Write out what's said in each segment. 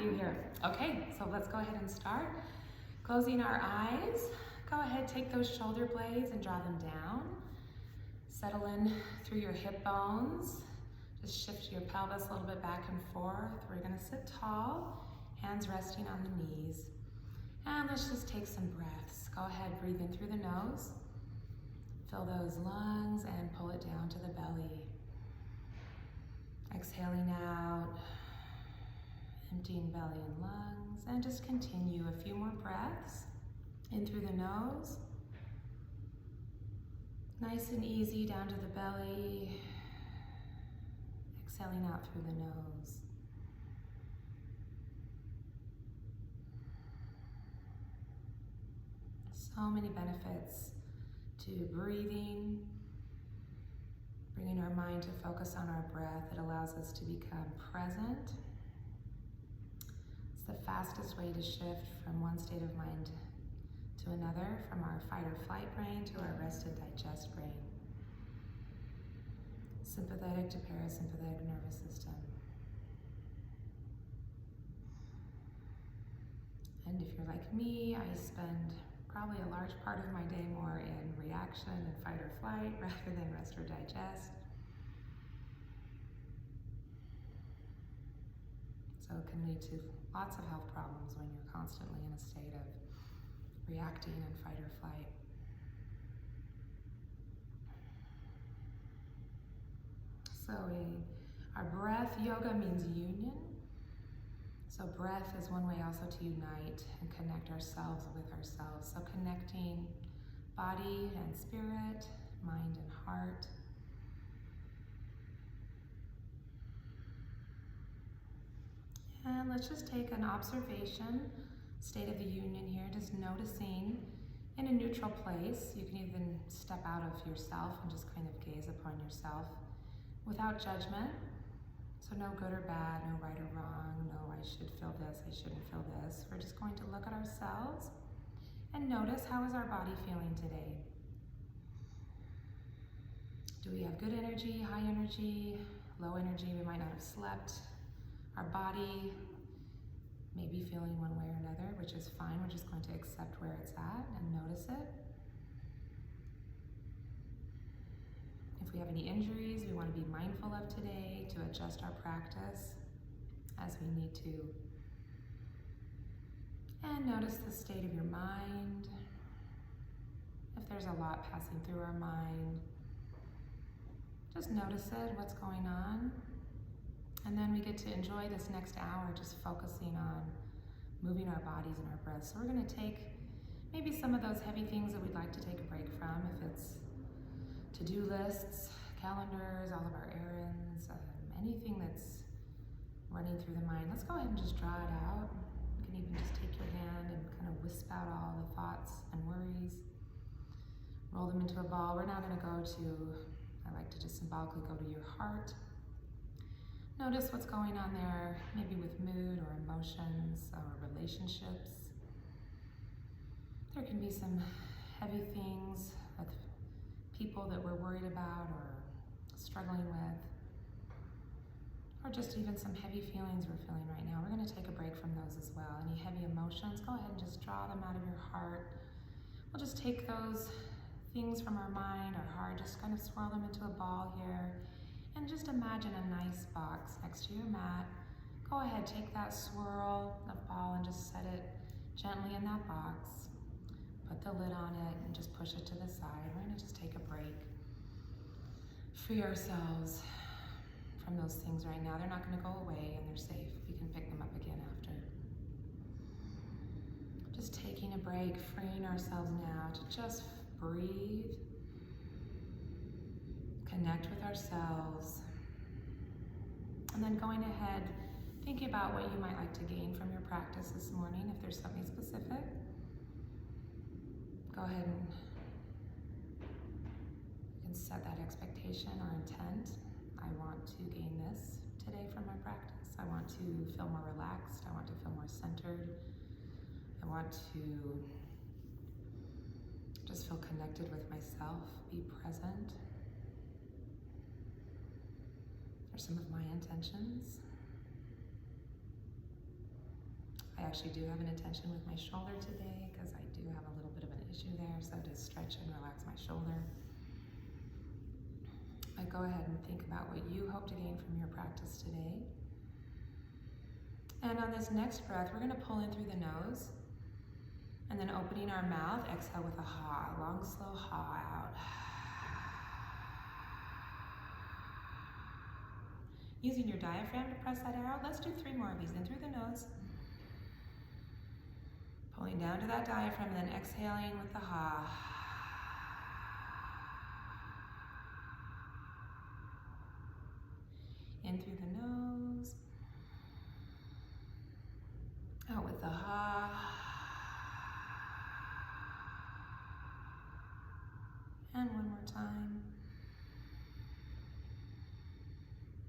you here. Okay, so let's go ahead and start. Closing our eyes. Go ahead, take those shoulder blades and draw them down. Settle in through your hip bones. Just shift your pelvis a little bit back and forth. We're gonna sit tall, hands resting on the knees. And let's just take some breaths. Go ahead, breathe in through the nose. Fill those lungs and pull it down to the belly. Exhaling out, emptying belly and lungs, and just continue a few more breaths in through the nose. Nice and easy down to the belly. Exhaling out through the nose. So many benefits to breathing, bringing our mind to focus on our breath. It allows us to become present. It's the fastest way to shift from one state of mind to another, from our fight or flight brain to our rest and digest brain. Sympathetic to parasympathetic nervous system. And if you're like me, I spend probably a large part of my day more in reaction and fight or flight rather than rest or digest. So it can lead to lots of health problems when you're constantly in a state of reacting and fight or flight. So our breath yoga means union. So breath is one way also to unite and connect ourselves with ourselves. So connecting body and spirit, mind and heart. And let's just take an observation, state of the union here, just noticing in a neutral place. You can even step out of yourself and just kind of gaze upon yourself without judgment. So no good or bad, no right or wrong, no I should feel this, I shouldn't feel this. We're just going to look at ourselves and notice, how is our body feeling today? Do we have good energy, high energy, low energy? We might not have slept. Our body may be feeling one way or another, which is fine. We're just going to accept where it's at and notice it. If we have any injuries, we want to be mindful of today to adjust our practice as we need to. And notice the state of your mind. If there's a lot passing through our mind, just notice it, what's going on. And then we get to enjoy this next hour just focusing on moving our bodies and our breaths. So we're going to take maybe some of those heavy things that we'd like to take a break from, if it's to-do lists, calendars, all of our errands, anything that's running through the mind. Let's go ahead and just draw it out. You can even just take your hand and kind of wisp out all the thoughts and worries. Roll them into a ball. We're now going to go to, I like to just symbolically go to your heart. Notice what's going on there, maybe with mood or emotions or relationships. There can be some heavy things with people that we're worried about or struggling with, or just even some heavy feelings we're feeling right now. We're going to take a break from those as well. Any heavy emotions, go ahead and just draw them out of your heart. We'll just take those things from our mind, our heart, just kind of swirl them into a ball here. And just imagine a nice box next to your mat. Go ahead, take that swirl of ball and just set it gently in that box. Put the lid on it and just push it to the side. We're gonna just take a break. Free ourselves from those things right now. They're not gonna go away and they're safe. We can pick them up again after. Just taking a break, freeing ourselves now to just breathe. Connect with ourselves, and then going ahead, thinking about what you might like to gain from your practice this morning. If there's something specific, go ahead and you can set that expectation or intent. I want to gain this today from my practice. I want to feel more relaxed. I want to feel more centered. I want to just feel connected with myself, be present. Are some of my intentions. actually do have an intention with my shoulder today because I do have a little bit of an issue there, so to stretch and relax my shoulder. But go ahead and think about what you hope to gain from your practice today. And on this next breath, we're going to pull in through the nose and then opening our mouth, exhale with a ha, long, slow ha out. Using your diaphragm to press that arrow, let's do 3 more of these. In through the nose, pulling down to that diaphragm, and then exhaling with the ha. In through the nose, out with the ha. And one more time.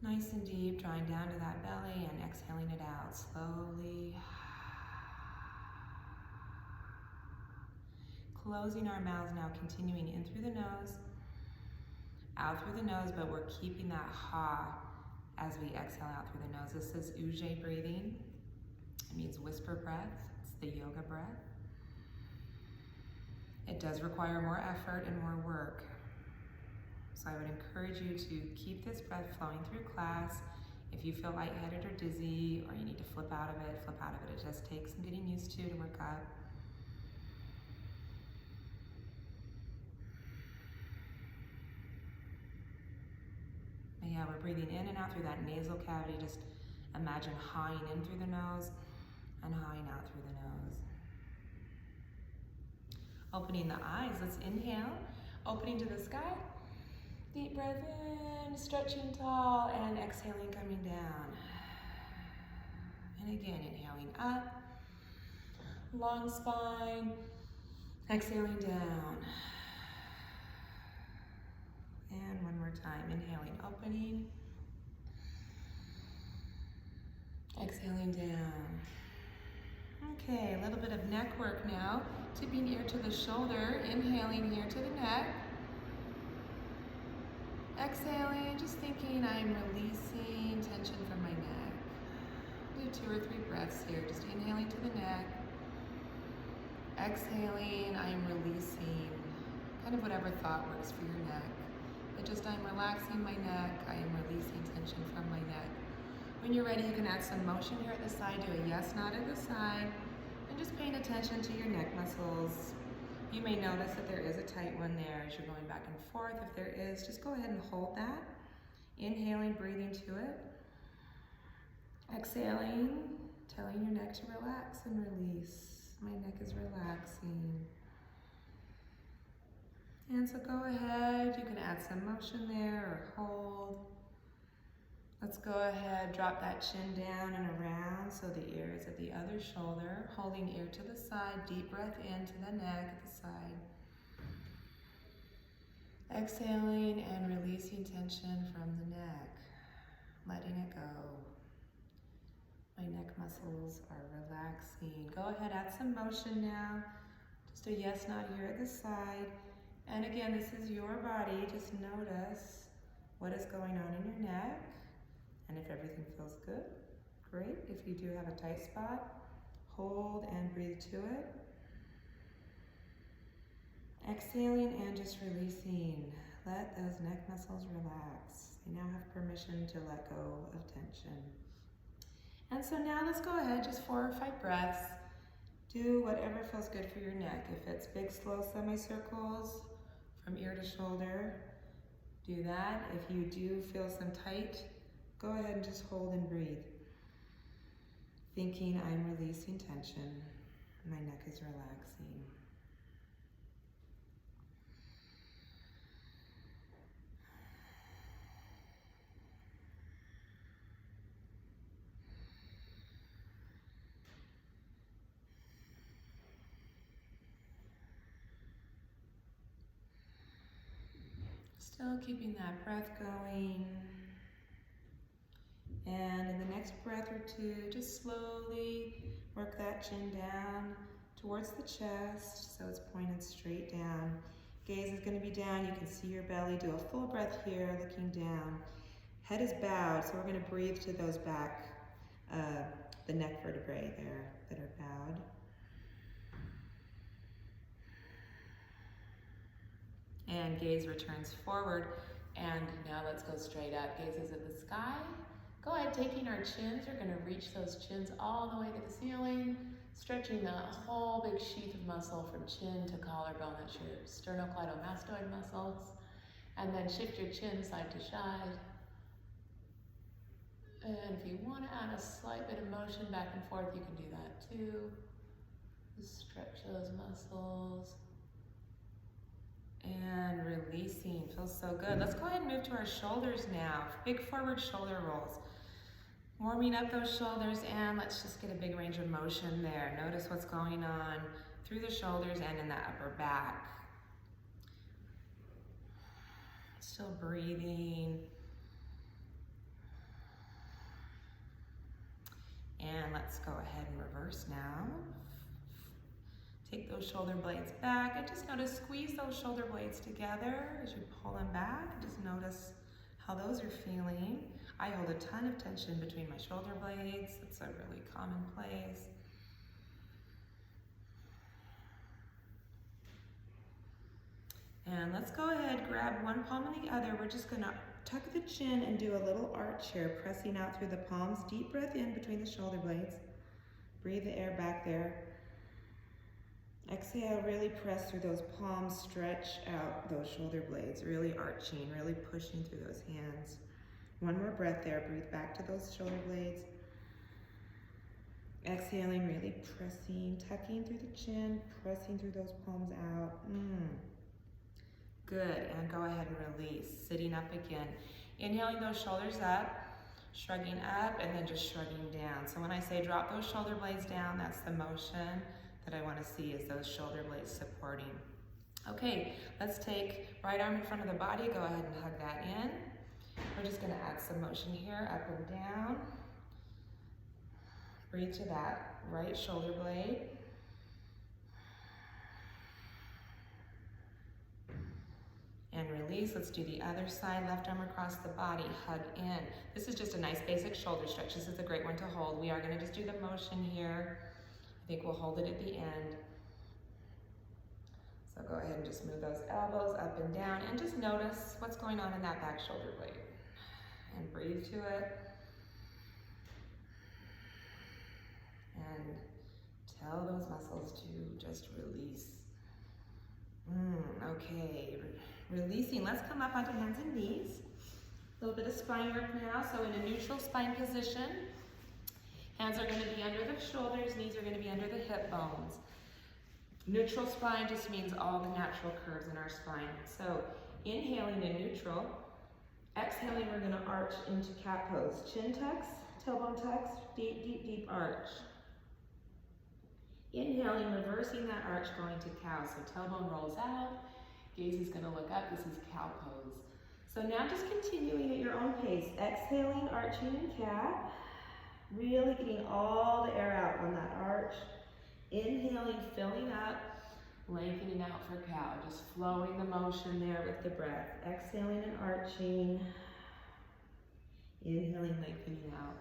Nice and deep, drawing down to that belly and exhaling it out slowly. Closing our mouths now, continuing in through the nose, out through the nose, but we're keeping that ha as we exhale out through the nose. This is Ujjayi breathing. It means whisper breath. It's the yoga breath. It does require more effort and more work. So I would encourage you to keep this breath flowing through class. If you feel lightheaded or dizzy, or you need to flip out of it, flip out of it. It just takes some getting used to work up. And yeah, we're breathing in and out through that nasal cavity. Just imagine hawing in through the nose and hawing out through the nose. Opening the eyes, let's inhale, opening to the sky. Deep breath in, stretching tall, and exhaling, coming down. And again, inhaling up, long spine, exhaling down. And one more time, inhaling, opening, exhaling down. Okay, a little bit of neck work now. Tipping ear to the shoulder, inhaling here to the neck. Exhaling, just thinking I'm releasing tension from my neck. Do 2 or 3 breaths here, just inhaling to the neck. Exhaling, I'm releasing kind of whatever thought works for your neck. But just I'm relaxing my neck, I am releasing tension from my neck. When you're ready, you can add some motion here at the side, do a yes nod at the side, and just paying attention to your neck muscles. You may notice that there is a tight one there as you're going back and forth. If there is, just go ahead and hold that. Inhaling, breathing to it. Exhaling, telling your neck to relax and release. My neck is relaxing. And so go ahead, you can add some motion there or hold. Let's go ahead, drop that chin down and around so the ear is at the other shoulder. Holding ear to the side, deep breath into the neck at the side. Exhaling and releasing tension from the neck, letting it go. My neck muscles are relaxing. Go ahead, add some motion now. Just a yes nod here at the side. And again, this is your body. Just notice what is going on in your neck. And if everything feels good, great. If you do have a tight spot, hold and breathe to it. Exhaling and just releasing. Let those neck muscles relax. They now have permission to let go of tension. And so now let's go ahead, just 4 or 5 breaths. Do whatever feels good for your neck. If it's big, slow semicircles from ear to shoulder, do that. If you do feel some tight, go ahead and just hold and breathe. Thinking I'm releasing tension. My neck is relaxing. Still keeping that breath going. And in the next breath or two, just slowly work that chin down towards the chest so it's pointed straight down. Gaze is going to be down. You can see your belly. Do a full breath here, looking down. Head is bowed, so we're going to breathe to those back the neck vertebrae there that are bowed. And gaze returns forward. And now let's go straight up. Gaze is at the sky. Go ahead, taking our chins, we're gonna reach those chins all the way to the ceiling, stretching the whole big sheath of muscle from chin to collarbone. That's your sternocleidomastoid muscles. And then shift your chin side to side. And if you want to add a slight bit of motion back and forth, you can do that too. Just stretch those muscles. And releasing, feels so good. Let's go ahead and move to our shoulders now. Big forward shoulder rolls. Warming up those shoulders, and let's just get a big range of motion there. Notice what's going on through the shoulders and in the upper back. Still breathing. And let's go ahead and reverse now. Take those shoulder blades back, and just notice, squeeze those shoulder blades together as you pull them back. Just notice how those are feeling. I hold a ton of tension between my shoulder blades. It's a really common place. And let's go ahead, grab one palm and the other. We're just gonna tuck the chin and do a little arch here, pressing out through the palms. Deep breath in between the shoulder blades. Breathe the air back there. Exhale, really press through those palms, stretch out those shoulder blades, really arching, really pushing through those hands. One more breath there, breathe back to those shoulder blades. Exhaling, really pressing, tucking through the chin, pressing through those palms out. Good, and go ahead and release, sitting up again. Inhaling those shoulders up, shrugging up, and then just shrugging down. So when I say drop those shoulder blades down, that's the motion that I want to see, is those shoulder blades supporting. Okay, let's take right arm in front of the body, go ahead and hug that in. We're just going to add some motion here, up and down. Breathe to that right shoulder blade. And release. Let's do the other side, left arm across the body, hug in. This is just a nice basic shoulder stretch. This is a great one to hold. We are going to just do the motion here. I think we'll hold it at the end. So go ahead and just move those elbows up and down, and just notice what's going on in that back shoulder blade. And breathe to it. And tell those muscles to just release. Okay, releasing. Let's come up onto hands and knees. A little bit of spine work now. So in a neutral spine position, hands are going to be under the shoulders, knees are going to be under the hip bones. Neutral spine just means all the natural curves in our spine. So inhaling in neutral, exhaling, we're going to arch into cat pose. Chin tucks, tailbone tucks, deep, deep, deep arch. Inhaling, reversing that arch, going to cow. So tailbone rolls out, gaze is going to look up. This is cow pose. So now just continuing at your own pace. Exhaling, arching in cat. Really getting all the air out on that arch. Inhaling, filling up, lengthening out for cow. Just flowing the motion there with the breath. Exhaling and arching. Inhaling, lengthening out.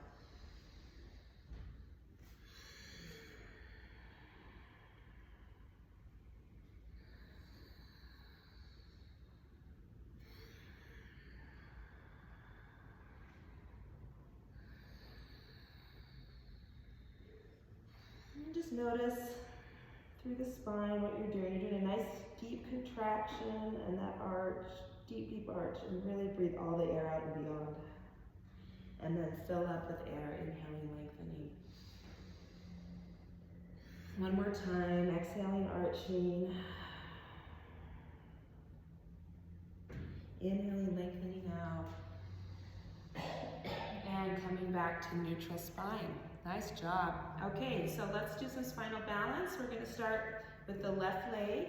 Just notice through the spine what you're doing. You're doing a nice deep contraction and that arch, deep, deep arch, and really breathe all the air out and beyond. And then fill up with air, inhaling, lengthening. One more time, exhaling, arching. Inhaling, lengthening out. And coming back to neutral spine. Nice job. Okay, so let's do some spinal balance. We're going to start with the left leg,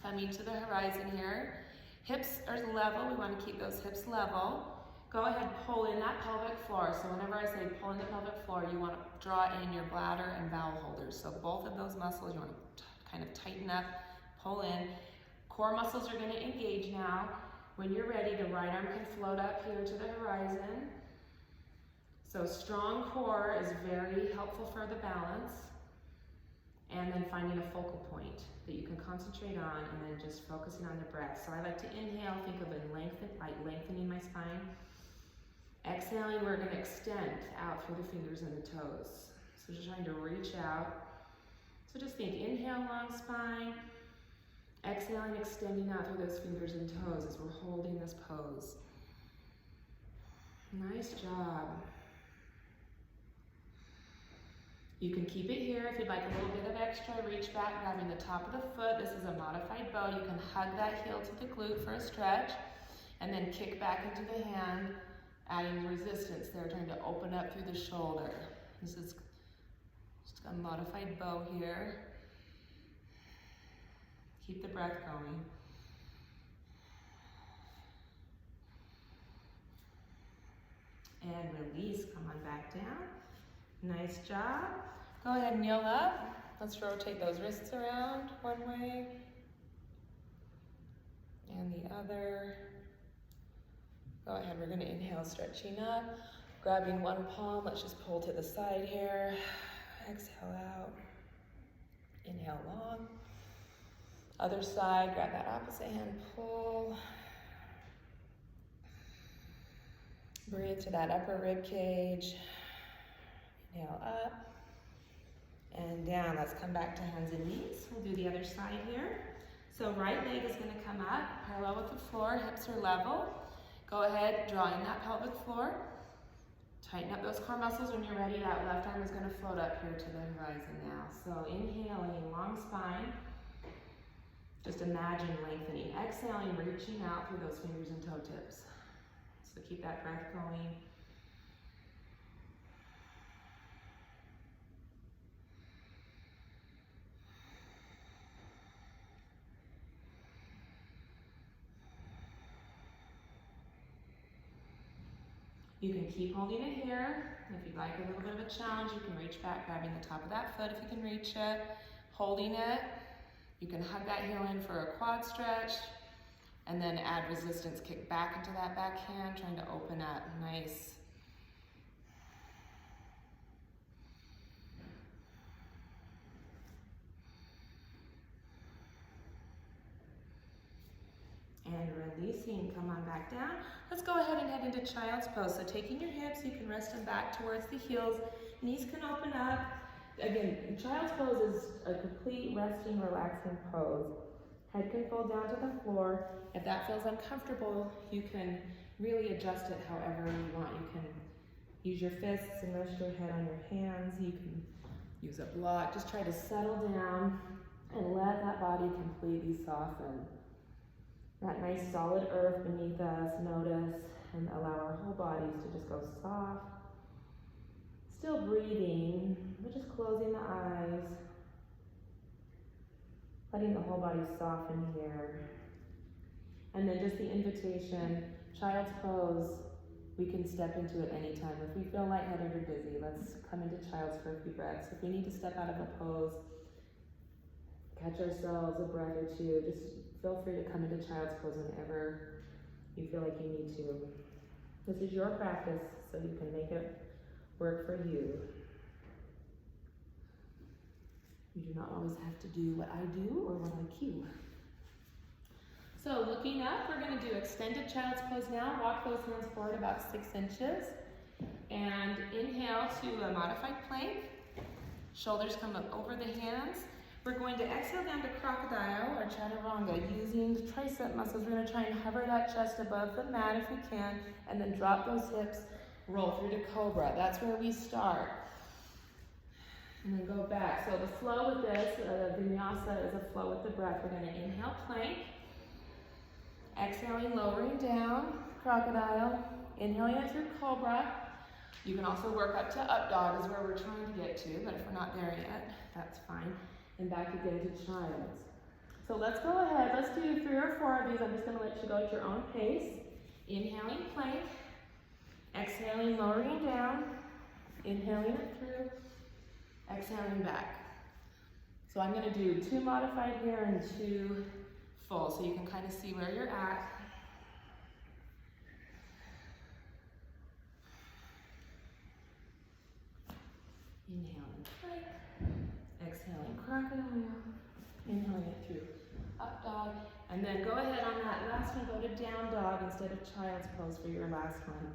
coming to the horizon here. Hips are level. We want to keep those hips level. Go ahead, pull in that pelvic floor. So whenever I say pull in the pelvic floor, you want to draw in your bladder and bowel holders. So both of those muscles you want to kind of tighten up, pull in. Core muscles are going to engage now. When you're ready, the right arm can float up here to the horizon. So strong core is very helpful for the balance, and then finding a focal point that you can concentrate on, and then just focusing on the breath. So I like to inhale, think of lengthening my spine. Exhaling, we're going to extend out through the fingers and the toes. So just trying to reach out. So just think, inhale, long spine. Exhaling, extending out through those fingers and toes as we're holding this pose. Nice job. You can keep it here if you'd like a little bit of extra. Reach back, grabbing the top of the foot. This is a modified bow. You can hug that heel to the glute for a stretch, and then kick back into the hand, adding resistance there, trying to open up through the shoulder. This is just a modified bow here. Keep the breath going. And release, come on back down. Nice job. Go ahead and kneel up. Let's rotate those wrists around one way and the other. Go ahead, we're gonna inhale, stretching up. Grabbing one palm, let's just pull to the side here. Exhale out. Inhale long. Other side, grab that opposite hand, pull. Breathe to that upper rib cage. Inhale up and down. Let's come back to hands and knees. We'll do the other side here. So right leg is going to come up, parallel with the floor, hips are level. Go ahead, draw in that pelvic floor. Tighten up those core muscles. When you're ready, that left arm is going to float up here to the horizon now. So inhaling, long spine. Just imagine lengthening. Exhaling, reaching out through those fingers and toe tips. So keep that breath going. You can keep holding it here. If you'd like a little bit of a challenge, you can reach back, grabbing the top of that foot if you can reach it, holding it. You can hug that heel in for a quad stretch, and then add resistance, kick back into that back hand, trying to open up. Nice. And releasing, come on back down. Let's go ahead and head into child's pose. So taking your hips, you can rest them back towards the heels. Knees can open up. Again, child's pose is a complete resting, relaxing pose. Head can fold down to the floor. If that feels uncomfortable, you can really adjust it however you want. You can use your fists and rest your head on your hands. You can use a block. Just try to settle down and let that body completely soften. That nice solid earth beneath us, notice, and allow our whole bodies to just go soft. Still breathing, but just closing the eyes. Letting the whole body soften here. And then just the invitation, child's pose, we can step into it anytime. If we feel lightheaded or dizzy, let's come into child's for a few breaths. If we need to step out of a pose, catch ourselves a breath or two, just feel free to come into child's pose whenever you feel like you need to. This is your practice, so you can make it work for you. You do not always have to do what I do or what I cue. So looking up, we're going to do extended child's pose now. Walk those hands forward about 6 inches. And inhale to a modified plank. Shoulders come up over the hands. We're going to exhale down to crocodile or chaturanga using the tricep muscles. We're going to try and hover that chest above the mat if we can, and then drop those hips, roll through to cobra. That's where we start. And then go back. So the flow with this, vinyasa is a flow with the breath. We're going to inhale, plank. Exhaling, lowering down, crocodile. Inhaling it through cobra. You can also work up to up dog is where we're trying to get to, but if we're not there yet, that's fine. And back again to child's. So let's go ahead. Let's do 3 or 4 of these. I'm just going to let you go at your own pace. Inhaling, plank. Exhaling, lowering down. Inhaling it through. Exhaling back. So I'm going to do 2 modified here and 2 full, so you can kind of see where you're at. crocodile. Inhaling it through. Up dog. And then go ahead on that last one, go to down dog instead of child's pose for your last one.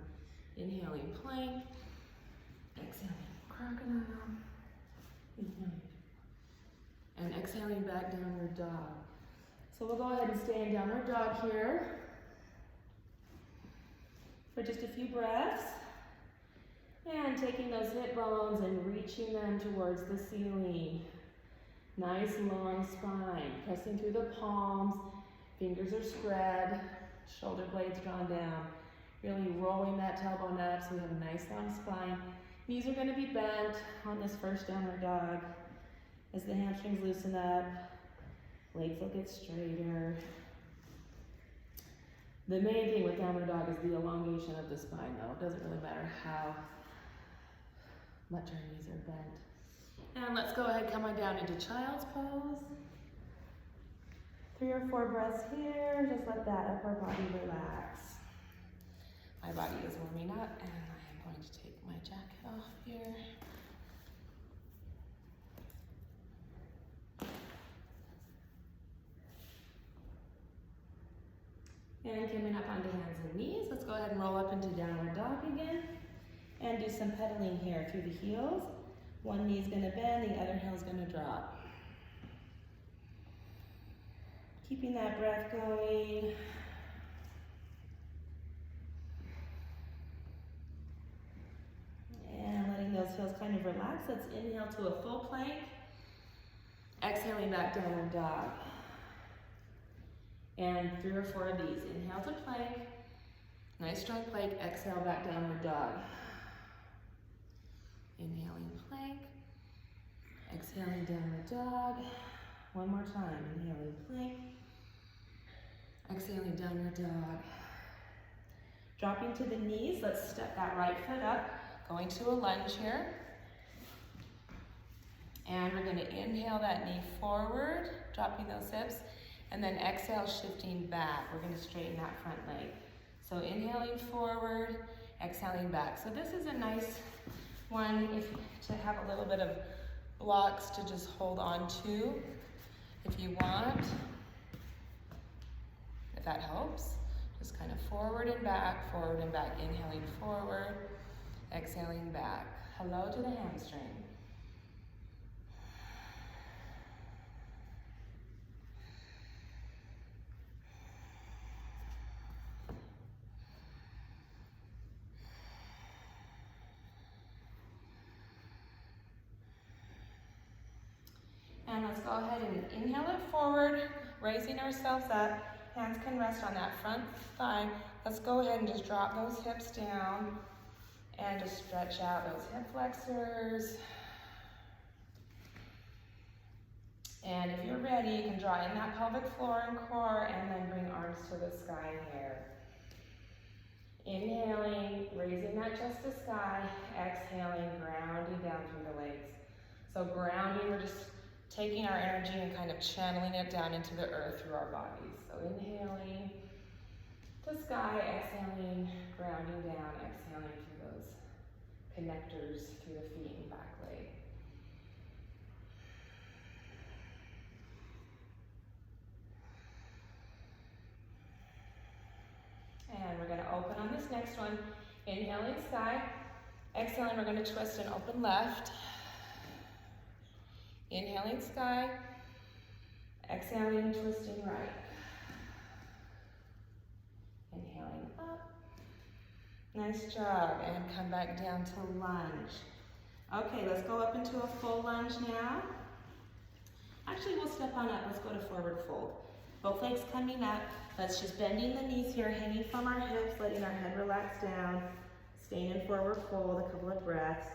Inhaling plank. Exhaling crocodile. Inhaling. And exhaling back downward dog. So we'll go ahead and stay in downward dog here for just a few breaths. And taking those hip bones and reaching them towards the ceiling. Nice long spine, pressing through the palms, fingers are spread, shoulder blades drawn down. Really rolling that tailbone up so we have a nice long spine. Knees are gonna be bent on this first downward dog. As the hamstrings loosen up, legs will get straighter. The main thing with downward dog is the elongation of the spine though. It doesn't really matter how much our knees are bent. And let's go ahead, come on down into child's pose. 3 or 4 breaths here, just let that upper body relax. My body is warming up and I am going to take my jacket off here. And coming up onto hands and knees, let's go ahead and roll up into downward dog again. And do some pedaling here through the heels. One knee's gonna bend, the other heel's gonna drop. Keeping that breath going. And letting those heels kind of relax. Let's inhale to a full plank. Exhaling back downward dog. And 3 or 4 of these. Inhale to plank. Nice strong plank. Exhale back downward dog. Inhaling plank, exhaling downward dog. One more time, inhaling plank, exhaling downward dog. Dropping to the knees, let's step that right foot up, going to a lunge here. And we're gonna inhale that knee forward, dropping those hips, and then exhale, shifting back. We're gonna straighten that front leg. So inhaling forward, exhaling back. So this is a nice one to have a little bit of blocks to just hold on to if you want, if that helps. Just kind of forward and back, inhaling forward, exhaling back. Hello to the hamstring. And let's go ahead and inhale it forward, raising ourselves up. Hands can rest on that front thigh. Let's go ahead and just drop those hips down and just stretch out those hip flexors. And if you're ready, you can draw in that pelvic floor and core and then bring arms to the sky here. Inhaling, raising that chest to sky. Exhaling, grounding down through the legs. So grounding, we're just taking our energy and kind of channeling it down into the earth through our bodies. So inhaling to sky, exhaling, grounding down, exhaling through those connectors through the feet and back leg. And we're gonna open on this next one. Inhaling sky, exhaling, we're gonna twist and open left. Inhaling sky, exhaling, twisting right. Inhaling up. Nice job, and come back down to lunge. Okay, let's go up into a full lunge now. Actually, we'll step on up. Let's go to forward fold. Both legs coming up. Let's just bending the knees here, hanging from our hips, letting our head relax down. Staying in forward fold, a couple of breaths.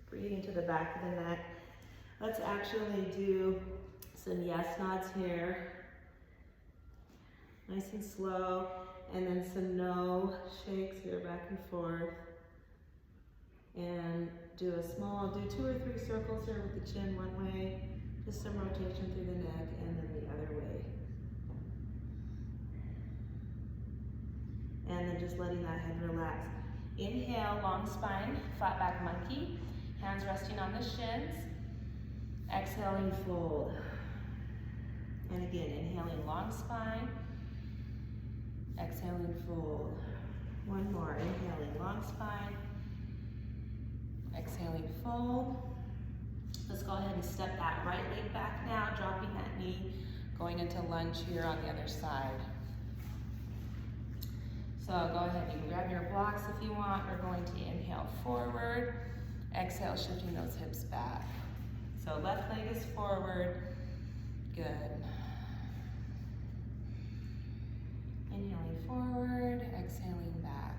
Breathing to the back of the neck. Let's actually do some yes nods here. Nice and slow. And then some no shakes here, back and forth. And do 2 or 3 circles here with the chin one way. Just some rotation through the neck and then the other way. And then just letting that head relax. Inhale, long spine, flat back monkey. Hands resting on the shins. Exhaling, fold. And again, inhaling, long spine. Exhaling, fold. One more, inhaling, long spine. Exhaling, fold. Let's go ahead and step that right leg back now, dropping that knee, going into lunge here on the other side. So go ahead, you can grab your blocks if you want. We're going to inhale forward, exhale, shifting those hips back. So left leg is forward, good. Inhaling forward, exhaling back.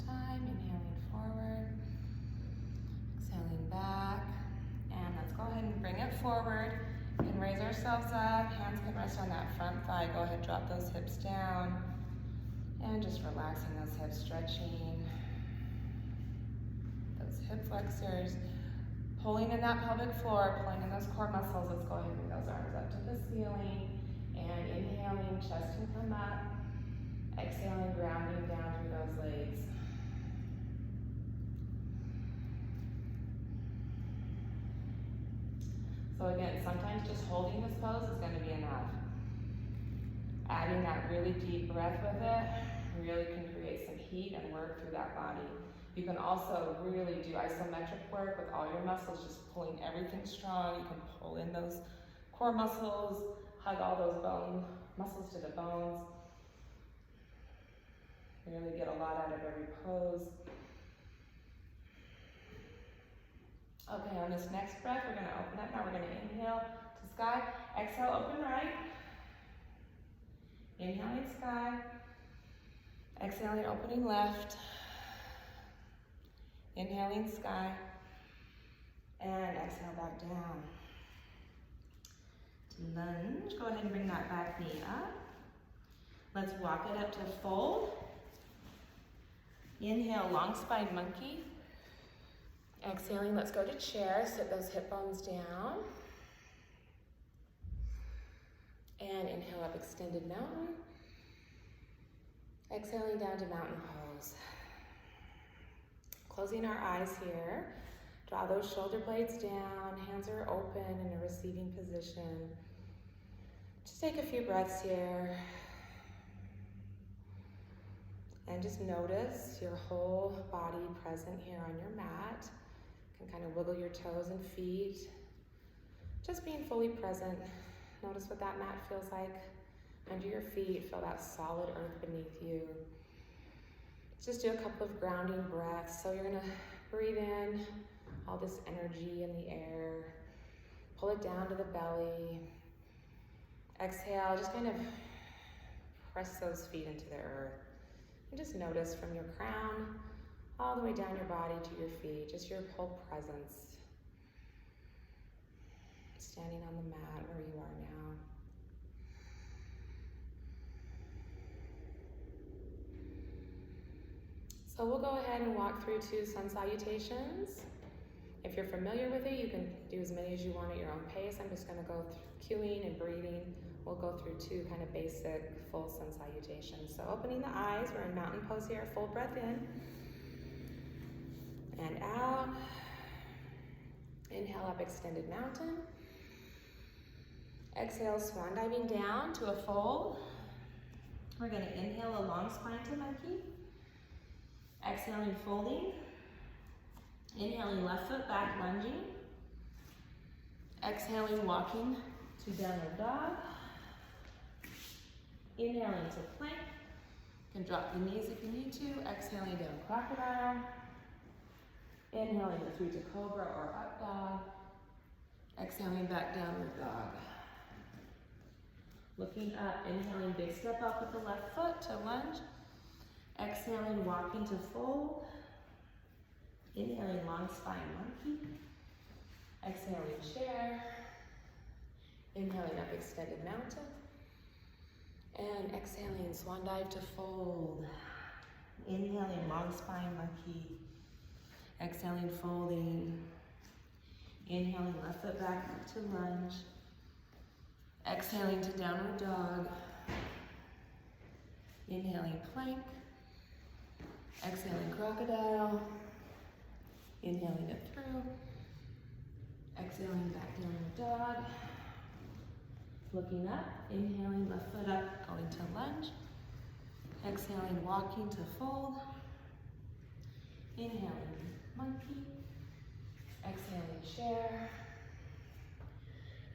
Time, inhaling forward, exhaling back, and let's go ahead and bring it forward. We can raise ourselves up, hands can rest on that front thigh. Go ahead, drop those hips down, and just relaxing those hips, stretching those hip flexors, pulling in that pelvic floor, pulling in those core muscles. Let's go ahead and bring those arms up to the ceiling, and inhaling, chest can come up, exhaling, grounding down through those legs. So again, sometimes just holding this pose is going to be enough. Adding that really deep breath with it really can create some heat and work through that body. You can also really do isometric work with all your muscles, just pulling everything strong. You can pull in those core muscles, hug all those bone muscles to the bones. Really get a lot out of every pose. Okay, on this next breath, we're gonna open up. Now we're gonna inhale to sky. Exhale, open right. Inhaling sky. Exhaling, opening left. Inhaling sky. And exhale back down. Lunge. Go ahead and bring that back knee up. Let's walk it up to fold. Inhale, long spine monkey. Exhaling, let's go to chair. Sit those hip bones down. And inhale up, extended mountain. Exhaling down to mountain pose. Closing our eyes here. Draw those shoulder blades down. Hands are open in a receiving position. Just take a few breaths here. And just notice your whole body present here on your mat. You can kind of wiggle your toes and feet. Just being fully present. Notice what that mat feels like under your feet. Feel that solid earth beneath you. Just do a couple of grounding breaths. So you're gonna breathe in all this energy in the air. Pull it down to the belly. Exhale, just kind of press those feet into the earth. And just notice from your crown all the way down your body to your feet, just your whole presence. Standing on the mat where you are now. So we'll go ahead and walk through 2 sun salutations. If you're familiar with it, you can do as many as you want at your own pace. I'm just gonna go through cueing and breathing. We'll go through 2 kind of basic full sun salutations. So opening the eyes, we're in mountain pose here. Full breath in and out. Inhale up, extended mountain. Exhale, swan diving down to a fold. We're gonna inhale a long spine to monkey. Exhaling, folding. Inhaling, left foot back, lunging. Exhaling, walking to downward dog. Inhaling to plank. You can drop the knees if you need to. Exhaling down, crocodile. Inhaling through to cobra or up dog. Exhaling back downward dog. Looking up, inhaling big step up with the left foot to lunge. Exhaling, walking to fold. Inhaling, long spine monkey. Exhaling, chair. Inhaling up, extended mountain. And exhaling, swan dive to fold. Inhaling, long spine monkey. Exhaling, folding. Inhaling, left foot back to lunge. Exhaling to downward dog. Inhaling, plank. Exhaling, crocodile. Inhaling it through. Exhaling, back downward dog. Looking up, inhaling, left foot up, going to lunge. Exhaling, walking to fold. Inhaling, monkey. Exhaling, chair.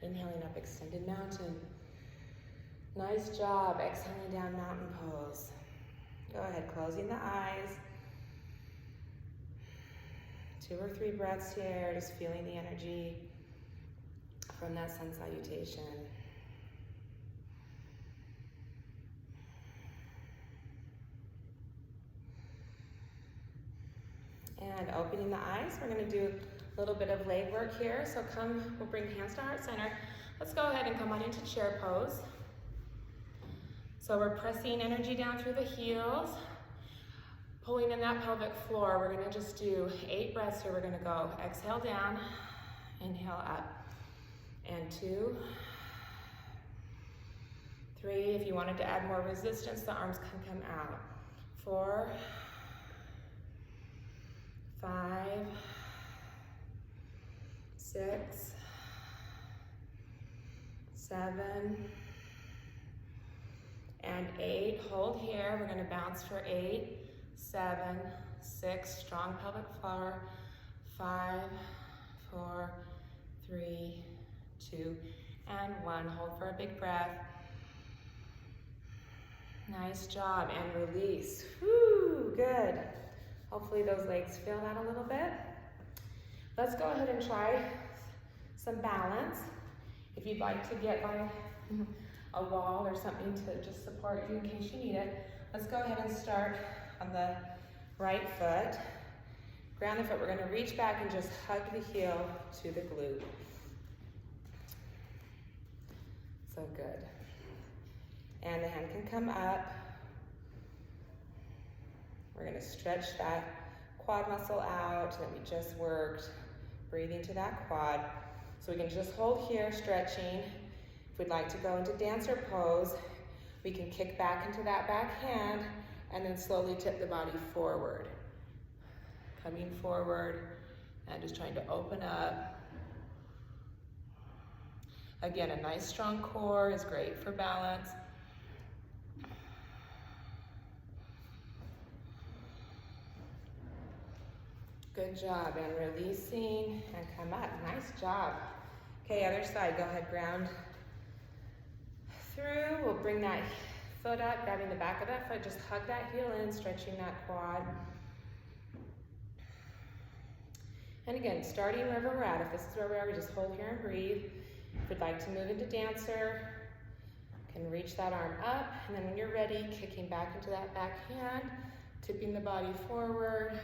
Inhaling up, extended mountain. Nice job, exhaling down, mountain pose. Go ahead, closing the eyes. 2 or 3 breaths here, just feeling the energy from that sun salutation. And opening the eyes, we're gonna do a little bit of leg work here. So we'll bring hands to heart center. Let's go ahead and come on into chair pose. So we're pressing energy down through the heels, pulling in that pelvic floor. We're gonna just do 8 breaths here. We're gonna go exhale down, inhale up, and 2, 3. If you wanted to add more resistance, the arms can come out. 4, 5, 6, 7, and 8. Hold here. We're going to bounce for 8, 7, 6. Strong pelvic floor. 5, 4, 3, 2, and 1. Hold for a big breath. Nice job. And release. Whew, good. Hopefully those legs feel that a little bit. Let's go ahead and try some balance. If you'd like to get by a wall or something to just support you in case you need it, let's go ahead and start on the right foot. Ground the foot. We're going to reach back and just hug the heel to the glute. So good. And the hand can come up. We're going to stretch that quad muscle out that we just worked, breathing to that quad. So we can just hold here, stretching. If we'd like to go into dancer pose, we can kick back into that back hand and then slowly tip the body forward. Coming forward and just trying to open up. Again, a nice strong core is great for balance. Good job, and releasing, and come up. Nice job. Okay, other side, go ahead, ground through. We'll bring that foot up, grabbing the back of that foot, just hug that heel in, stretching that quad. And again, starting wherever we're at. If this is where we are, we just hold here and breathe. If we'd like to move into dancer, can reach that arm up, and then when you're ready, kicking back into that back hand, tipping the body forward,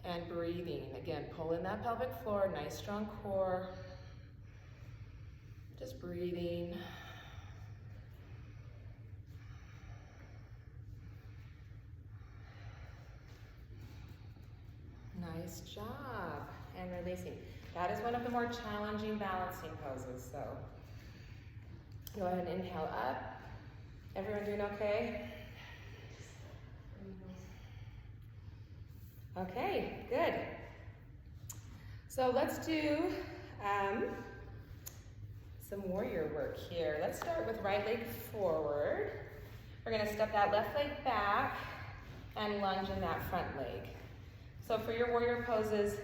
and breathing. Again, pull in that pelvic floor, nice strong core. Just breathing. Nice job. And releasing. That is one of the more challenging balancing poses, so go ahead and inhale up. Everyone doing okay? Okay, good. So let's do some warrior work here. Let's start with right leg forward. We're gonna step that left leg back and lunge in that front leg. So for your warrior poses,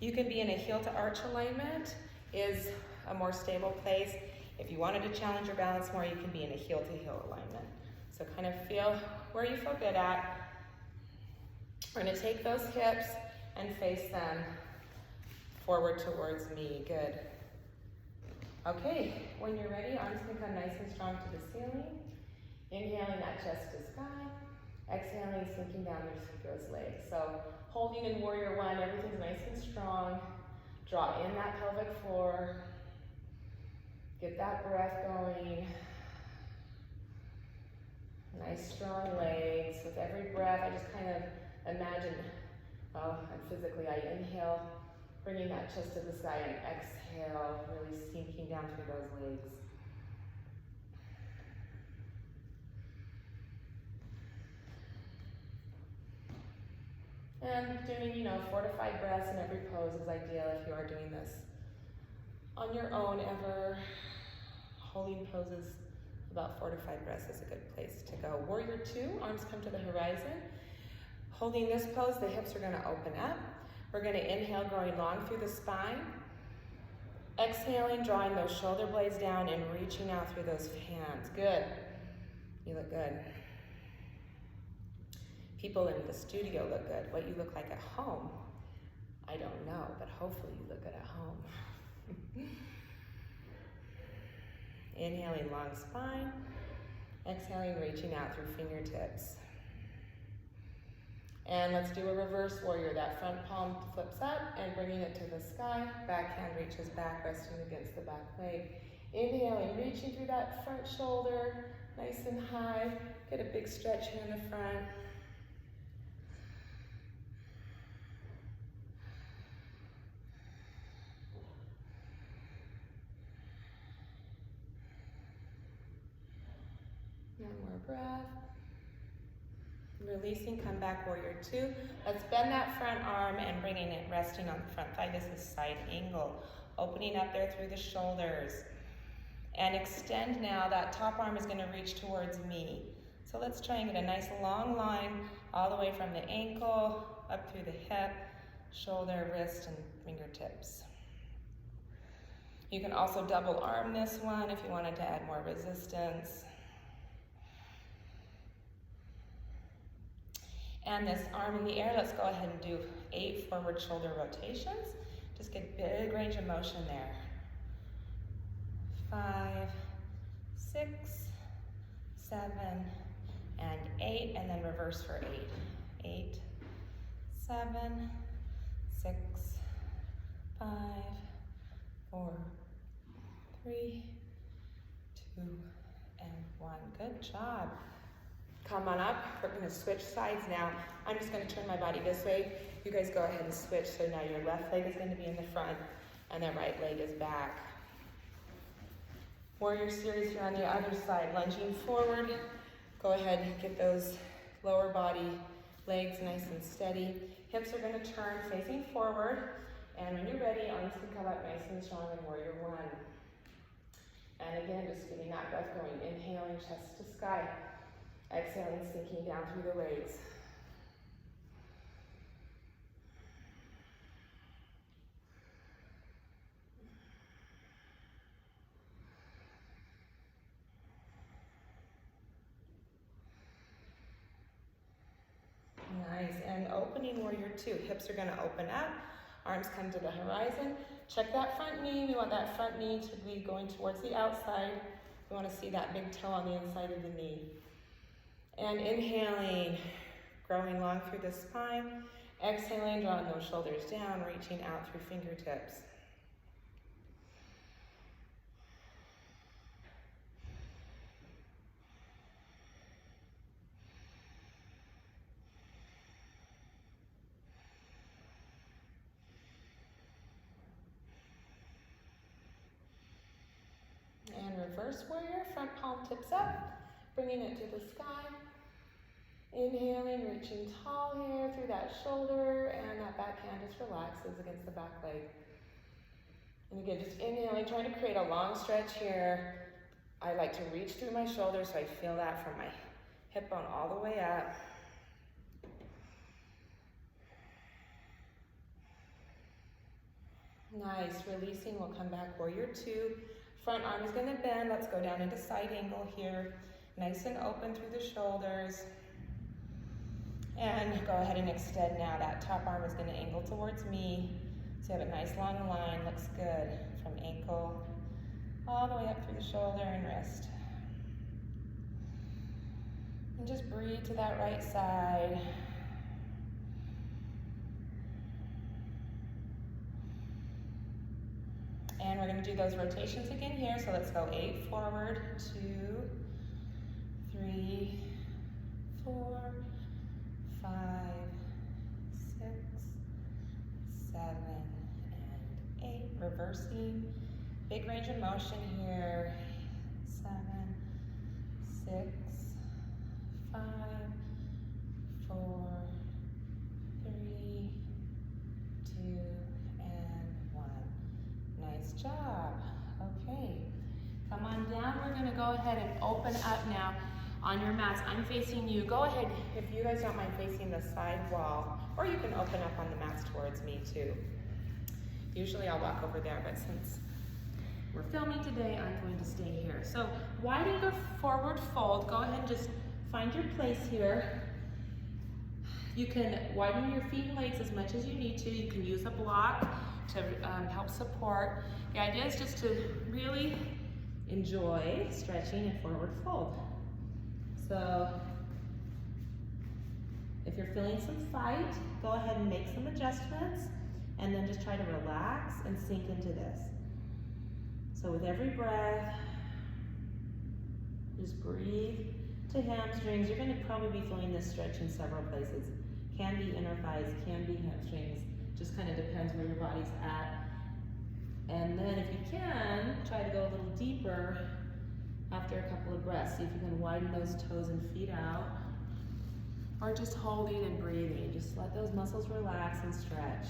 you can be in a heel to arch alignment, is a more stable place. If you wanted to challenge your balance more, you can be in a heel to heel alignment. So kind of feel where you feel good at. We're going to take those hips and face them forward towards me. Good. Okay, when you're ready, arms can come nice and strong to the ceiling. Inhaling that chest to sky. Exhaling, sinking down those legs. So holding in warrior one, everything's nice and strong. Draw in that pelvic floor. Get that breath going. Nice strong legs. With every breath, I just kind of imagine, I inhale, bringing that chest to the sky, and exhale, really sinking down through those legs. And doing, 4 to 5 breaths in every pose is ideal if you are doing this on your own ever. Holding poses, about 4 to 5 breaths is a good place to go. Warrior 2, arms come to the horizon. Holding this pose, the hips are gonna open up. We're gonna inhale, growing long through the spine. Exhaling, drawing those shoulder blades down and reaching out through those hands. Good. You look good. People in the studio look good. What you look like at home, I don't know, but hopefully you look good at home. Inhaling, long spine. Exhaling, reaching out through fingertips. And let's do a reverse warrior. That front palm flips up and bringing it to the sky. Back hand reaches back, resting against the back leg. Inhaling, reaching through that front shoulder, nice and high. Get a big stretch here in the front. One more breath. Releasing, come back, warrior 2. Let's bend that front arm and bringing it, resting on the front thigh. This is side angle. Opening up there through the shoulders. And extend now. That top arm is gonna reach towards me. So let's try and get a nice long line all the way from the ankle, up through the hip, shoulder, wrist, and fingertips. You can also double arm this one if you wanted to add more resistance. And this arm in the air, let's go ahead and do 8 forward shoulder rotations. Just get big range of motion there. 5, 6, 7, and 8, and then reverse for 8. 8, 7, 6, 5, 4, 3, 2, and 1. Good job. Come on up. We're going to switch sides now. I'm just going to turn my body this way. You guys go ahead and switch. So now your left leg is going to be in the front and the right leg is back. Warrior series here on the other side. Lunging forward. Go ahead and get those lower body legs nice and steady. Hips are going to turn facing forward. And when you're ready, arms can come up nice and strong in warrior 1. And again, just getting that breath going. Inhaling, chest to sky. Exhaling, sinking down through the legs. Nice, and opening warrior 2. Hips are gonna open up, arms come to the horizon. Check that front knee. We want that front knee to be going towards the outside. We wanna see that big toe on the inside of the knee. And inhaling, growing long through the spine. Exhaling, drawing those shoulders down, reaching out through fingertips. And reverse warrior, front palm tips up, bringing it to the sky. Inhaling, reaching tall here through that shoulder, and that back hand just relaxes against the back leg. And again, just inhaling, trying to create a long stretch here. I like to reach through my shoulder so I feel that from my hip bone all the way up. Nice, releasing, we'll come back, warrior 2. Front arm is gonna bend, let's go down into side angle here. Nice and open through the shoulders. And go ahead and extend now. That top arm is gonna angle towards me. So you have a nice long line, looks good. From ankle all the way up through the shoulder and wrist. And just breathe to that right side. And we're gonna do those rotations again here. So let's go 8 forward, 2, 3, 4, 5, 6, 7, and 8. Reversing. Big range of motion here. 7, 6, 5, 4, 3, 2, and 1. Nice job. Okay. Come on down. We're going to go ahead and open up now on your mats. I'm facing you. Go ahead, if you guys don't mind, facing the side wall, or you can open up on the mats towards me too. Usually I'll walk over there, but since we're filming today, I'm going to stay here. So widen your forward fold. Go ahead and just find your place here. You can widen your feet and legs as much as you need to. You can use a block to help support. The idea is just to really enjoy stretching and forward fold. So if you're feeling some fight, go ahead and make some adjustments and then just try to relax and sink into this. So with every breath, just breathe to hamstrings. You're going to probably be feeling this stretch in several places. Can be inner thighs, can be hamstrings. Just kind of depends where your body's at. And then if you can, try to go a little deeper after a couple of breaths. See if you can widen those toes and feet out. Or just holding and breathing. Just let those muscles relax and stretch.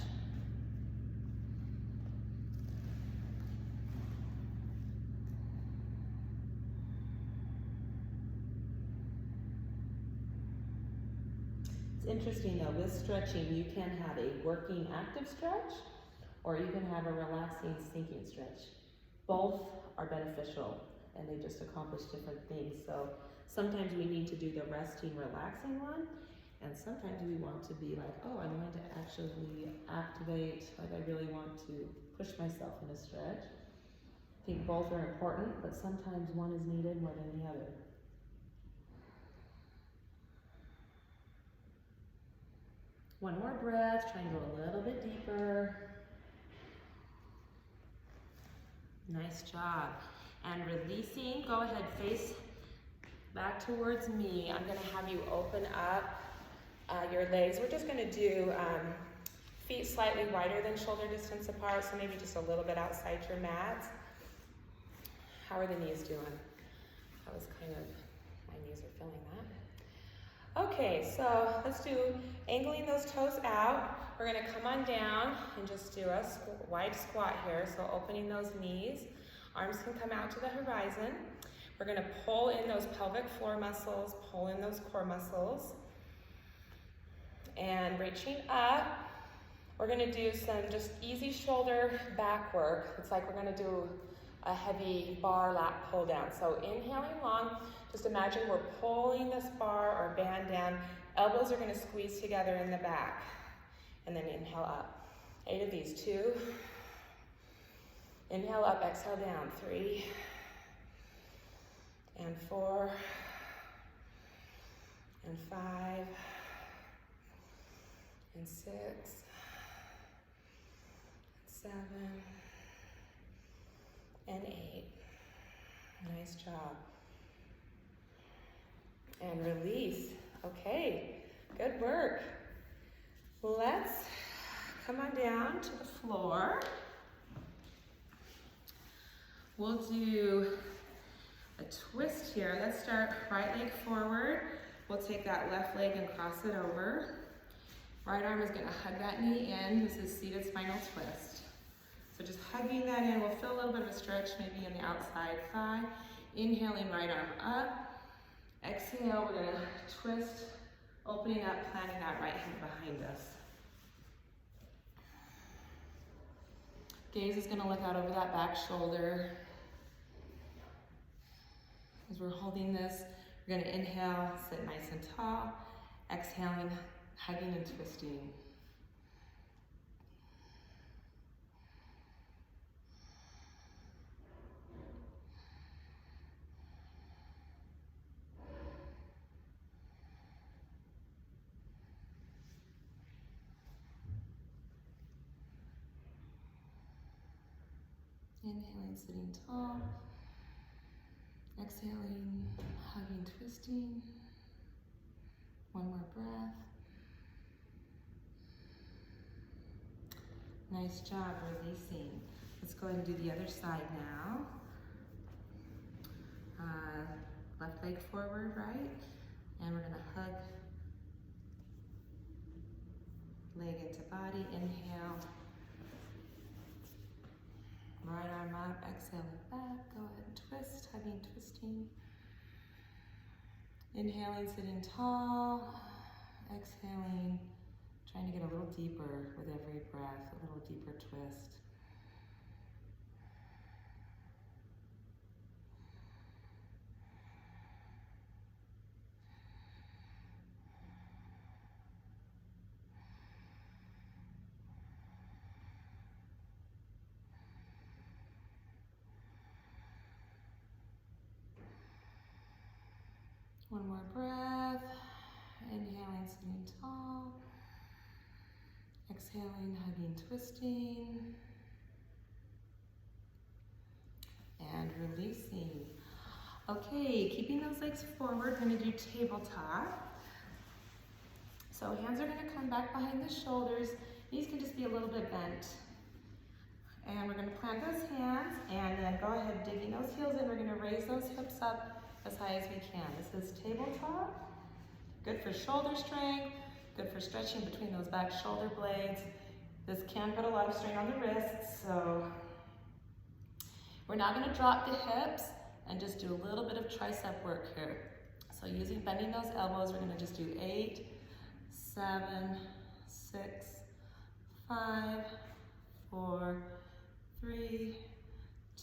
It's interesting though, with stretching, you can have a working active stretch, or you can have a relaxing sinking stretch. Both are beneficial and they just accomplish different things. So sometimes we need to do the resting, relaxing one, and sometimes we want to be like, oh, I'm going to actually activate, like I really want to push myself in a stretch. I think both are important, but sometimes one is needed more than the other. One more breath, try and go a little bit deeper. Nice job. And releasing, go ahead, face back towards me. I'm gonna have you open up your legs. We're just gonna do feet slightly wider than shoulder distance apart, so maybe just a little bit outside your mat. How are the knees doing? That was kind of, my knees are feeling that. Okay, so let's do angling those toes out. We're gonna come on down and just do a wide squat here. So opening those knees, arms can come out to the horizon. We're gonna pull in those pelvic floor muscles, pull in those core muscles. And reaching up, we're gonna do some just easy shoulder back work. It's like we're gonna do a heavy bar lat pull down. So inhaling long, just imagine we're pulling this bar or band down. Elbows are gonna squeeze together in the back. And then inhale up. 8 of these, 2. Inhale up, exhale down, 3. And 4. And 5. And 6. And 7. And 8. Nice job. And release. Okay, good work. Let's come on down to the floor. We'll do a twist here. Let's start right leg forward. We'll take that left leg and cross it over. Right arm is gonna hug that knee in. This is seated spinal twist. So just hugging that in, we'll feel a little bit of a stretch maybe in the outside thigh. Inhaling, right arm up. Exhale, we're gonna twist, opening up, planting that right hand behind us. Gaze is gonna look out over that back shoulder. As we're holding this, we're gonna inhale, sit nice and tall. Exhaling, hugging and twisting. Inhaling, sitting tall. Exhaling, hugging, twisting. One more breath. Nice job releasing. Let's go ahead and do the other side now. Left leg forward, right? And we're gonna hug leg into body. Inhale. Right arm up, exhale it back. Go ahead and twist, hugging, twisting. Inhaling, sitting tall. Exhaling, trying to get a little deeper with every breath, a little deeper twist. One more breath. Inhaling, sitting tall. Exhaling, hugging, twisting. And releasing. Okay, keeping those legs forward, we're gonna do tabletop. So hands are gonna come back behind the shoulders. Knees can just be a little bit bent. And we're gonna plant those hands and then go ahead digging those heels in. We're gonna raise those hips up as high as we can. This is tabletop. Good for shoulder strength, good for stretching between those back shoulder blades. This can put a lot of strain on the wrists, so we're now gonna drop the hips and just do a little bit of tricep work here. So bending those elbows, we're gonna just do 8, 7, 6, 5, 4, 3,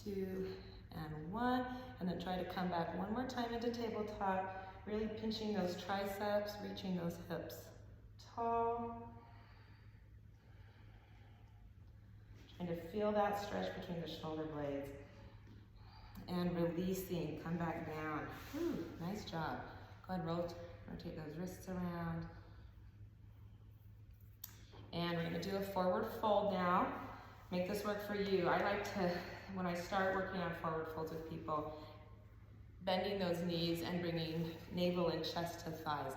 2, and 1. And then try to come back one more time into tabletop, really pinching those triceps, reaching those hips tall. Trying to feel that stretch between the shoulder blades. And releasing, come back down. Whew, nice job. Go ahead and rotate those wrists around. And we're gonna do a forward fold now. Make this work for you. I like to, when I start working on forward folds with people, bending those knees and bringing navel and chest to thighs,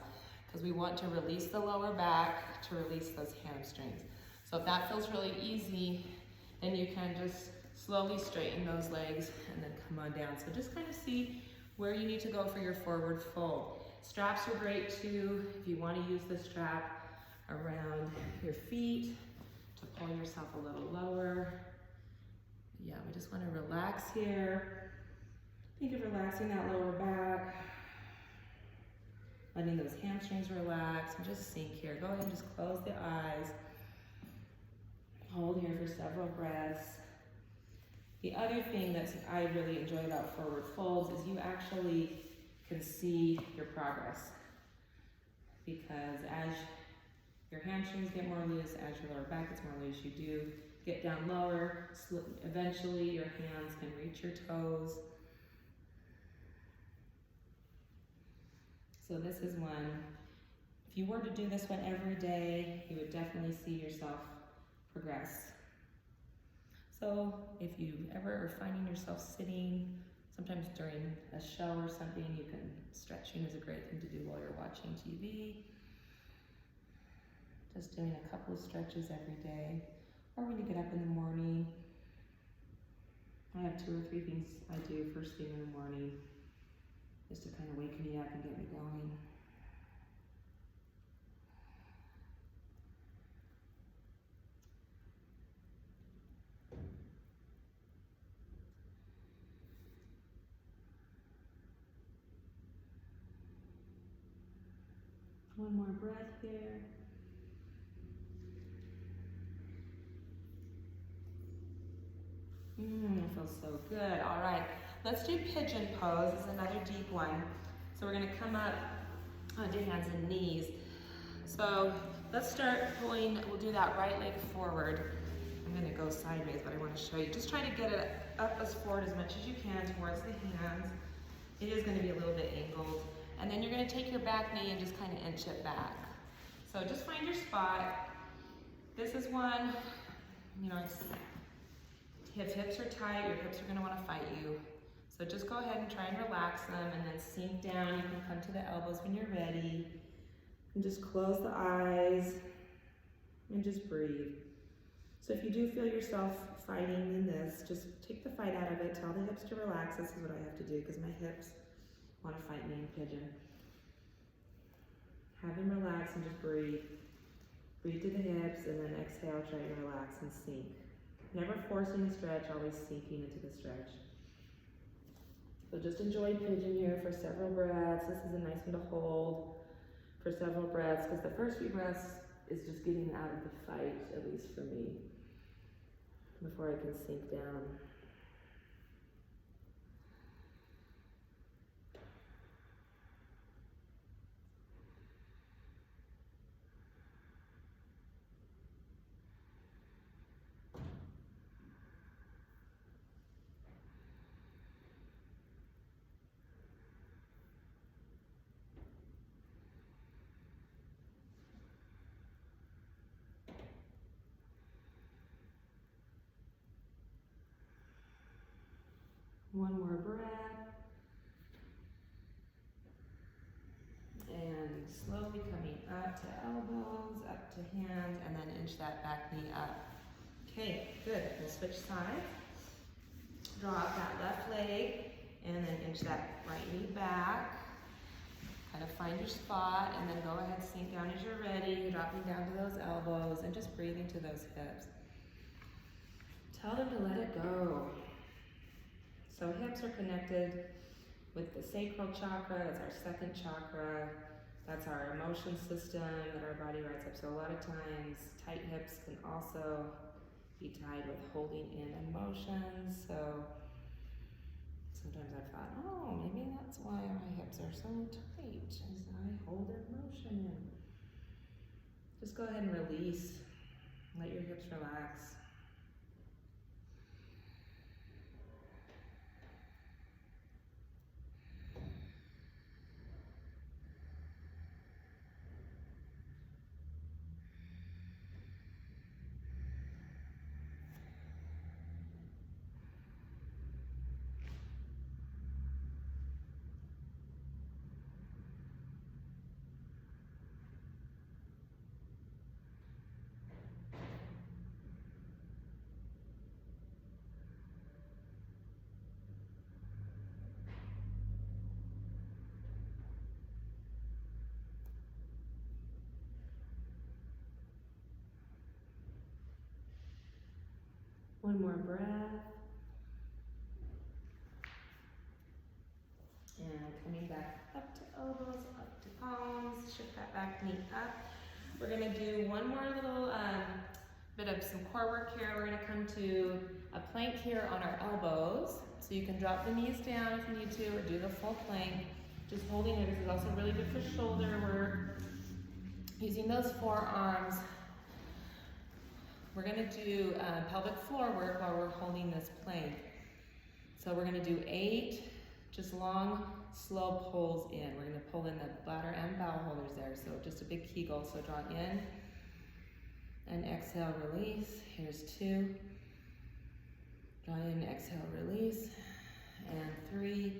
because we want to release the lower back to release those hamstrings. So if that feels really easy, then you can just slowly straighten those legs and then come on down. So just kind of see where you need to go for your forward fold. Straps are great too, if you want to use the strap around your feet to pull yourself a little lower. Yeah, we just want to relax here. Think of relaxing that lower back, letting those hamstrings relax, and just sink here. Go ahead and just close the eyes. Hold here for several breaths. The other thing that I really enjoy about forward folds is you actually can see your progress, because as your hamstrings get more loose, as your lower back gets more loose, you do get down lower. Eventually your hands can reach your toes. So this is one, if you were to do this one every day, you would definitely see yourself progress. So if you ever are finding yourself sitting, sometimes during a show or something, stretching is a great thing to do while you're watching TV. Just doing a couple of stretches every day, or when you get up in the morning. I have 2 or 3 things I do first thing in the morning, just to kind of wake me up and get me going. One more breath here. It feels so good. All right, let's do pigeon pose. This is another deep one. So we're gonna come up onto hands and knees. So let's start pulling, we'll do that right leg forward. I'm gonna go sideways, but I wanna show you. Just try to get it up as forward as much as you can towards the hands. It is gonna be a little bit angled. And then you're gonna take your back knee and just kind of inch it back. So just find your spot. This is one, it's If hips are tight, your hips are gonna wanna fight you. So just go ahead and try and relax them and then sink down. You can come to the elbows when you're ready. And just close the eyes and just breathe. So if you do feel yourself fighting in this, just take the fight out of it. Tell the hips to relax. This is what I have to do because my hips want to fight me in pigeon. Have them relax and just breathe. Breathe to the hips and then exhale, try to relax and sink. Never forcing a stretch, always sinking into the stretch. So just enjoy pigeon here for several breaths. This is a nice one to hold for several breaths because the first few breaths is just getting out of the fight, at least for me, before I can sink down. One more breath. And slowly coming up to elbows, up to hands, and then inch that back knee up. Okay, good. We'll switch sides. Draw out that left leg, and then inch that right knee back. Kind of find your spot, and then go ahead, sink down as you're ready, dropping down to those elbows, and just breathing to those hips. Tell them to let it go. So hips are connected with the sacral chakra. That's our second chakra. That's our emotion system that our body rides up. So a lot of times, tight hips can also be tied with holding in emotions. So sometimes I thought, oh, maybe that's why my hips are so tight, as I hold emotion in. Just go ahead and release. Let your hips relax. One more breath. And coming back up to elbows, up to palms, shift that back knee up. We're gonna do one more little bit of some core work here. We're gonna come to a plank here on our elbows. So you can drop the knees down if you need to, or do the full plank. Just holding it. This is also really good for shoulder work. Using those forearms. We're gonna do pelvic floor work while we're holding this plank. So we're gonna do 8 just long, slow pulls in. We're gonna pull in the bladder and bowel holders there. So just a big Kegel. So draw in and exhale, release. Here's 2. Draw in, exhale, release. And 3.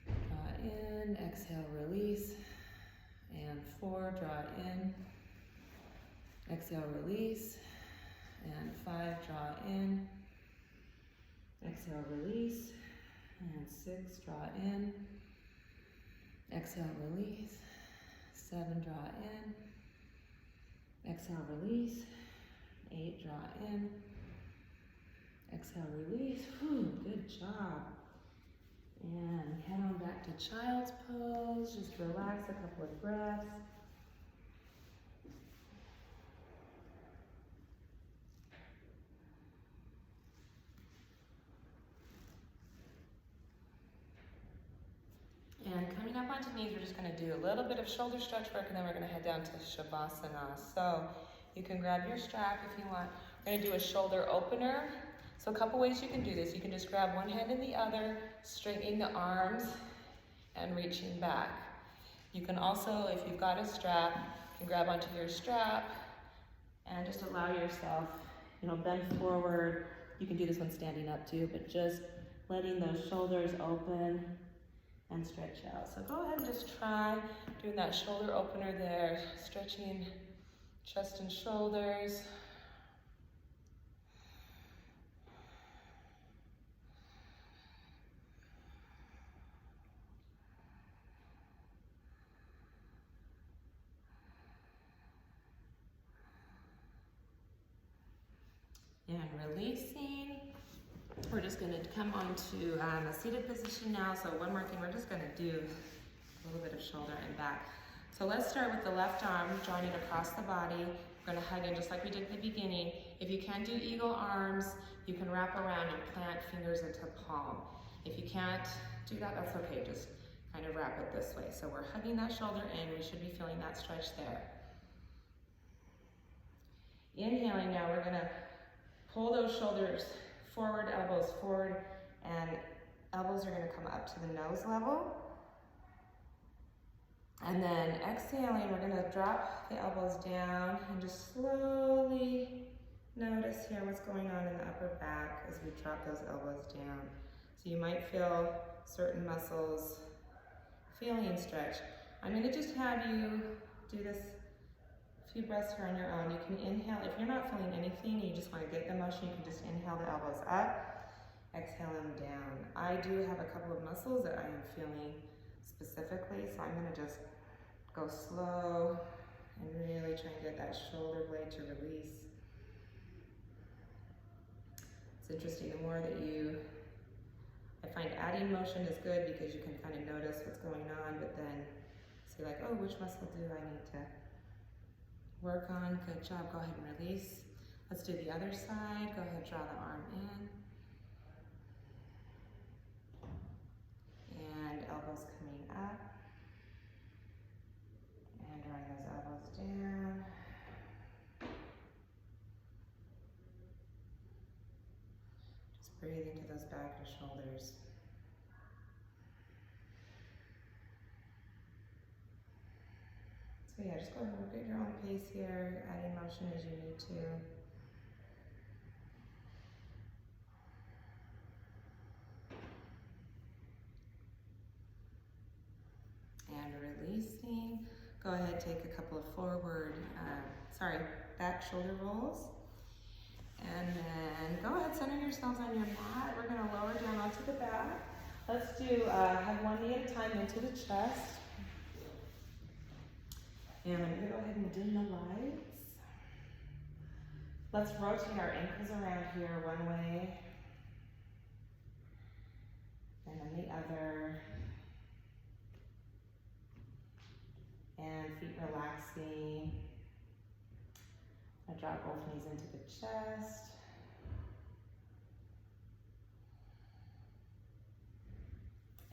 Draw in, exhale, release. And 4, draw in. Exhale, release. And 5, draw in. Exhale, release. And 6, draw in. Exhale, release. 7, draw in. Exhale, release. 8, draw in. Exhale, release. Whew, good job. And head on back to child's pose. Just relax a couple of breaths. And coming up onto knees, we're just going to do a little bit of shoulder stretch work, and then we're going to head down to Shavasana. So you can grab your strap if you want. We're going to do a shoulder opener. So a couple ways you can do this. You can just grab one hand in the other, straightening the arms and reaching back. You can also, if you've got a strap, you can grab onto your strap and just allow yourself, bend forward You can do this one standing up too, but just letting those shoulders open and stretch out. So go ahead and just try doing that shoulder opener there, stretching chest and shoulders. And releasing. We're just gonna come onto a seated position now. So one more thing, we're just gonna do a little bit of shoulder and back. So let's start with the left arm, drawing it across the body. We're gonna hug in just like we did at the beginning. If you can do eagle arms, you can wrap around and plant fingers into palm. If you can't do that, that's okay. Just kind of wrap it this way. So we're hugging that shoulder in. We should be feeling that stretch there. Inhaling now, we're gonna pull those shoulders forward, elbows forward, and elbows are gonna come up to the nose level. And then exhaling, we're gonna drop the elbows down and just slowly notice here what's going on in the upper back as we drop those elbows down. So you might feel certain muscles feeling stretch. I'm gonna just have you do this few breaths here on your own. You can inhale. If you're not feeling anything, you just want to get the motion, you can just inhale the elbows up, exhale them down. I do have a couple of muscles that I am feeling specifically, so I'm going to just go slow and really try and get that shoulder blade to release. It's interesting, the more that I find adding motion is good because you can kind of notice what's going on, but then see like, oh, which muscle do I need to work on? Good job. Go ahead and release. Let's do the other side. Go ahead, draw the arm in. And elbows coming up. And drawing those elbows down. Just breathe into those back and shoulders. So yeah, just go ahead and work at your own pace here, adding motion as you need to. And releasing. Go ahead, take a couple of back shoulder rolls. And then go ahead, center yourselves on your mat. We're gonna lower down onto the back. Let's do, have one knee at a time into the chest. And I'm gonna go ahead and dim the lights. Let's rotate our ankles around here one way. And then the other. And feet relaxing. I drop both knees into the chest.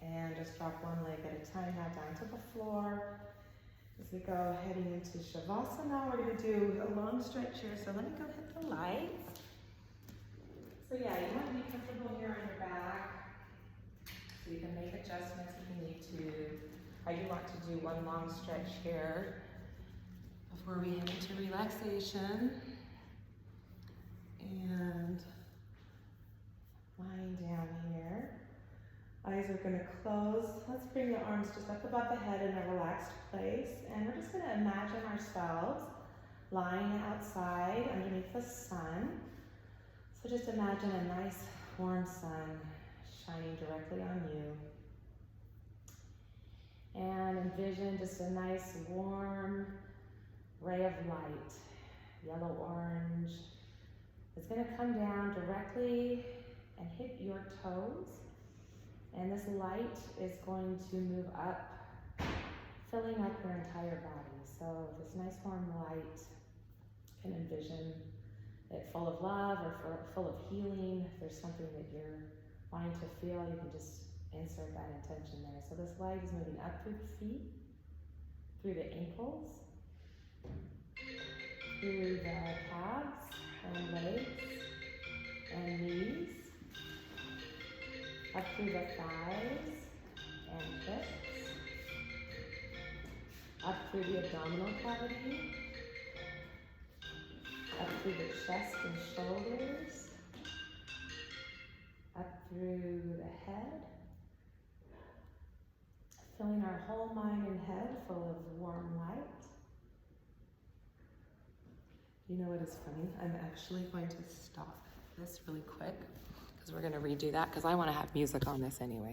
And just drop one leg at a time now down to the floor. As we go heading into Shavasana, we're going to do a long stretch here. So let me go hit the lights. So yeah, you want to be comfortable here on your back. So you can make adjustments if you need to. I do want to do one long stretch here before we head into relaxation. And lying down here. Eyes are going to close. Let's bring the arms just up above the head in a relaxed place. And we're just going to imagine ourselves lying outside underneath the sun. So just imagine a nice warm sun shining directly on you. And envision just a nice warm ray of light, yellow-orange. It's going to come down directly and hit your toes. And this light is going to move up, filling up your entire body. So this nice warm light, you can envision it full of love or full of healing. If there's something that you're wanting to feel, you can just insert that intention there. So this light is moving up through the feet, through the ankles, through the calves and legs and knees, up through the thighs and hips, up through the abdominal cavity, up through the chest and shoulders, Filling our whole mind and head full of warm light. You know what is funny? I'm actually going to stop this really quick because we're going to redo that because I want to have music on this anyway.